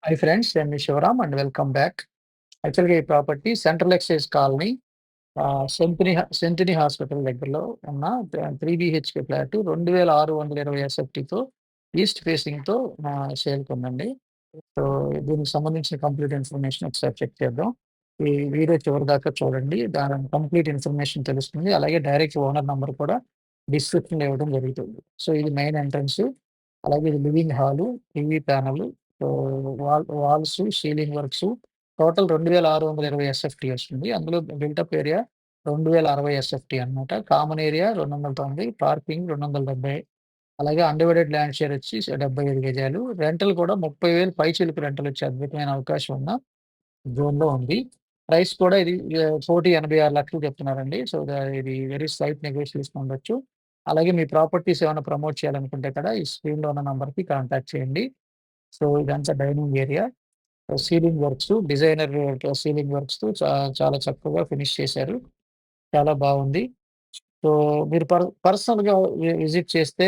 Hi friends. నేను మీ Shivaram and welcome back. యాక్చువల్‌గా ఈ ప్రాపర్టీ సెంట్రల్ ఎక్సైజ్ కాలనీ సెంటినీ హాస్పిటల్ దగ్గరలో ఉన్న 3 బీహెచ్‌కే ఫ్లాట్ 2620 ఎస్ఎఫ్‌టితో ఈస్ట్ ఫేసింగ్‌తో సేల్‌కుందండి. సో, దీనికి సంబంధించిన కంప్లీట్ ఇన్ఫర్మేషన్ ఒకసారి చెక్ చేద్దాం. ఈ వీడియో చివరిదాకా చూడండి. దాని కంప్లీట్ ఇన్ఫర్మేషన్ తెలుస్తుంది. అలాగే డైరెక్ట్ ఓనర్ నంబర్ కూడా డిస్క్రిప్షన్‌లో ఇవ్వడం జరుగుతుంది. సో, ఇది మెయిన్ ఎంట్రన్స్. అలాగే ఇది living hall, TV panel, so, walls, ceiling works total 2620 SFT వస్తుంది. అందులో బిల్టప్ ఏరియా 2060 ఎస్ఎఫ్‌టి అన్నమాట. Common area 209, parking 270. అలాగే అన్‌డివైడెడ్ ల్యాండ్ షేర్ వచ్చి 75 గజాలు. రెంటల్ కూడా 30,000 పైచిలుకు రెంటలొచ్చే అద్భుతమైన అవకాశం ఉన్న జోన్‌లో ఉంది. ప్రైస్ కూడా ఇది 1,86,00,000 చెప్తున్నారండి. సో, ఇది వెరీ స్లైట్ నెగోషియేషన్ ఉండొచ్చు. అలాగే మీ ప్రాపర్టీస్ ఏమైనా ప్రమోట్ చేయాలనుకుంటే కూడా ఈ స్క్రీన్‌లో ఉన్న నంబర్‌కి కాంటాక్ట్ చేయండి. సో, ఇదంతా dining area. Ceiling works, designer ceiling వర్క్స్‌తో చాలా చక్కగా ఫినిష్ చేశారు. చాలా బావుంది. సో, మీరు పర్సనల్‌గా విజిట్ చేస్తే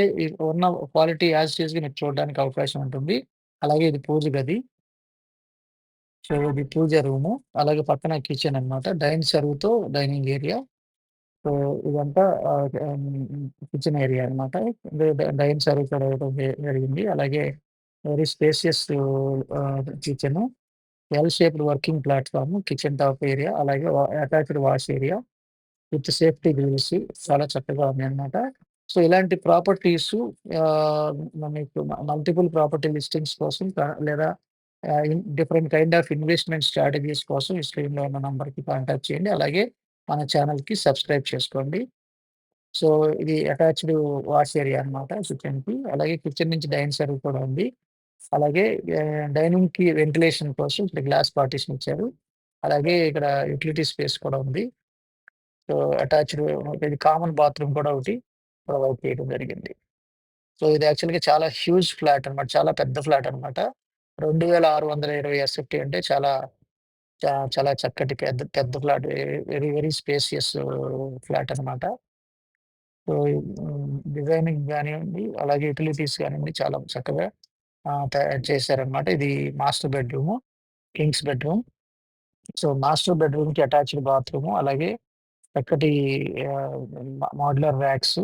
ఉన్న క్వాలిటీ యాజ్ ఇట్ ఈస్‌గా మీరు చూడడానికి అవకాశం ఉంటుంది. అలాగే ఇది పూజ గది. సో, ఇది పూజ రూము. అలాగే పక్కన కిచెన్ అన్నమాట. సర్వ్‌తో డైనింగ్ ఏరియా. సో, ఇదంతా కిచెన్ ఏరియా అన్నమాట. సర్వ్ కూడా ఇవ్వడం జరిగింది. అలాగే very spacious kitchen. L shaped working platform, kitchen top area, అలాగే attached wash area with safety grills చాలా చక్కగా ఉన్నాయన్నమాట. సో, ఇలాంటి ప్రాపర్టీసు ఆహ్, మీకు మల్టిపుల్ ప్రాపర్టీ లిస్టింగ్స్ కోసం లేదా different kind of investment strategies కోసం ఈ స్క్రీన్‌లో ఉన్న నంబర్‌కి కాంటాక్ట్ చేయండి. అలాగే మన ఛానెల్‌కి సబ్స్క్రైబ్ చేసుకోండి. సో, ఇది అటాచ్డ్ వాష్ ఏరియా అన్నమాట కిచెన్‌కి. అలాగే కిచెన్ నుంచి సర్వ్ కూడా ఉంది. అలాగే డైనింగ్‌కి వెంటిలేషన్ కోసం ఇక్కడ గ్లాస్ పార్టిషన్ ఇచ్చారు. అలాగే ఇక్కడ యుటిలిటీ స్పేస్ కూడా ఉంది. సో, అటాచ్డ్ ఇది కామన్ బాత్రూమ్ కూడా ఒకటి ప్రొవైడ్ చేయడం జరిగింది. సో, ఇది యాక్చువల్‌గా చాలా హ్యూజ్ ఫ్లాట్ అన్నమాట. చాలా పెద్ద ఫ్లాట్ అన్నమాట. 2620 ఎస్ఎఫ్‌టి అంటే చాలా చక్కటి పెద్ద పెద్ద ఫ్లాట్. వెరీ స్పేసియస్ ఫ్లాట్ అన్నమాట. సో, డిజైనింగ్ గానివ్వండి, అలాగే యుటిలిటీస్ గానివ్వండి చాలా చక్కగా తయారు చేశారన్నమాట. ఇది master bedroom, Kings bedroom. So, master బెడ్‌రూమ్‌కి అటాచ్డ్ బాత్రూము, అలాగే చక్కటి ఆహ్, మోడ్యులర్ ర్యాక్స్.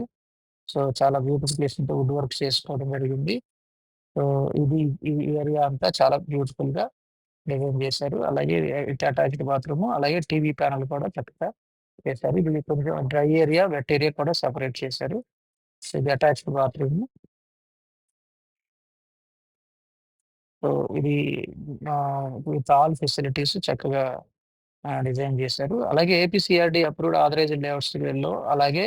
సో, చాలా బ్యూటిఫికేషన్‌తో వుడ్ వర్క్ చేసుకోవడం జరిగింది. సో, ఇది ఈ ఏరియా అంతా చాలా బ్యూటిఫుల్‌గా డిజైన్ చేశారు. అలాగే విత్ అటాచ్డ్ బాత్రూము, అలాగే టీవీ ప్యానెల్ కూడా చక్కగా చేశారు. ఇది కొంచెం డ్రై ఏరియా, వెట్ ఏరియా కూడా సెపరేట్ చేశారు. సో, ఇది అటాచ్డ్ బాత్రూము. సో, ఇది విత్ ఆల్ ఫెసిలిటీస్ చక్కగా డిజైన్ చేశారు. అలాగే ఏపీసీఆర్‌డీ అప్రూవ్డ్ ఆథరైజ్డ్ లేఅవుట్స్‌లో అలాగే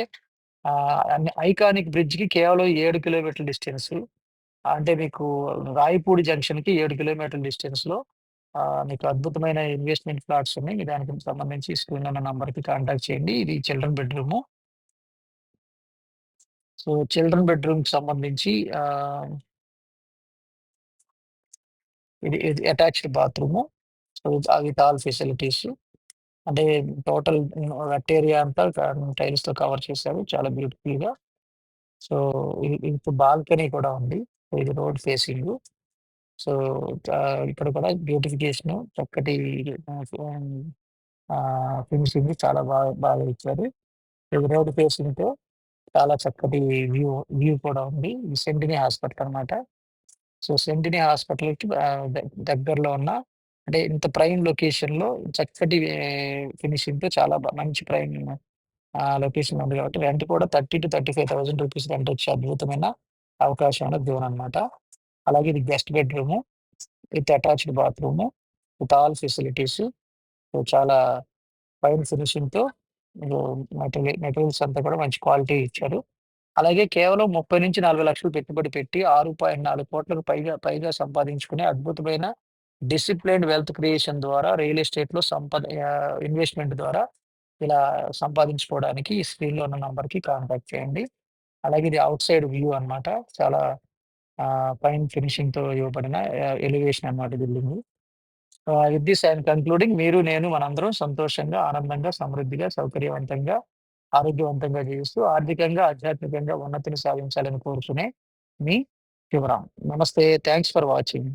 ఐకానిక్ బ్రిడ్జ్‌కి కేవలం 7 కిలోమీటర్ల డిస్టెన్సు. అంటే మీకు రాయపూడి జంక్షన్‌కి 7 కిలోమీటర్ల డిస్టెన్స్‌లో మీకు అద్భుతమైన ఇన్వెస్ట్‌మెంట్ ఫ్లాట్స్ ఉన్నాయి. మీరు దానికి సంబంధించి స్క్రీన్‌లో ఉన్న నంబర్‌కి కాంటాక్ట్ చేయండి. ఇది చిల్డ్రన్ బెడ్‌రూము. సో, చిల్డ్రన్ బెడ్‌రూమ్‌కి సంబంధించి ఇది attached bathroom. So, with all facilities. అంటే టోటల్ వెట్ ఏరియా అంతా టైల్స్‌తో కవర్ చేశారు. చాలా బ్యూటిఫుల్‌గా. సో, ఇది బాల్కనీ కూడా ఉంది. ఇది రోడ్ ఫేసింగు. సో, ఇక్కడ కూడా బ్యూటిఫికేషను చక్కటి ఆహ్, ఫినిషింగ్ చాలా బాగా ఇచ్చారు. ఇది రోడ్ ఫేసింగ్‌తో చాలా చక్కటి వ్యూ వ్యూ కూడా ఉంది. ఇది సెంటినీ హాస్పిటల్ అనమాట. సో, సెంటినీ హాస్పిటల్‌కి దగ్గరలో ఉన్న అంటే ఇంత ప్రైమ్ లొకేషన్‌లో చక్కటి ఫినిషింగ్‌తో చాలా మంచి ప్రైమ్ లొకేషన్‌లో ఉంది కాబట్టి రెంట్ కూడా 30,000-35,000 రూపీస్ రెంటొచ్చే అద్భుతమైన అవకాశం ఉన్న జోన్ అనమాట. అలాగే ఇది guest bedroom with attached bathroom with all facilities. So, చాలా ఫైన్ ఫినిషింగ్‌తో మీరు మెటీరియల్స్ అంతా కూడా మంచి క్వాలిటీ ఇచ్చారు. అలాగే కేవలం 30,00,000-40,00,000 పెట్టుబడి పెట్టి 6.4 కోట్లకు పైగా పైగా సంపాదించుకునే అద్భుతమైన డిసిప్లిన్డ్ వెల్త్ క్రియేషన్ ద్వారా రియల్ ఎస్టేట్‌లో ఇన్వెస్ట్‌మెంట్ ద్వారా ఇలా సంపాదించుకోవడానికి ఈ స్క్రీన్‌లో ఉన్న నంబర్‌కి కాంటాక్ట్ చేయండి. అలాగే ఇది ఔట్ సైడ్ వ్యూ అన్నమాట. చాలా ఫైన్ ఫినిషింగ్‌తో ఇవ్వబడిన ఎలివేషన్ అన్నమాట building. With this I'm concluding నేను మనందరం సంతోషంగా, ఆనందంగా, సమృద్ధిగా, సౌకర్యవంతంగా, ఆరోగ్యవంతంగా జీవిస్తూ ఆర్థికంగా, ఆధ్యాత్మికంగా ఉన్నతిని సాధించాలని కోరుకునే మీ శివరాం. నమస్తే. Thanks for watching.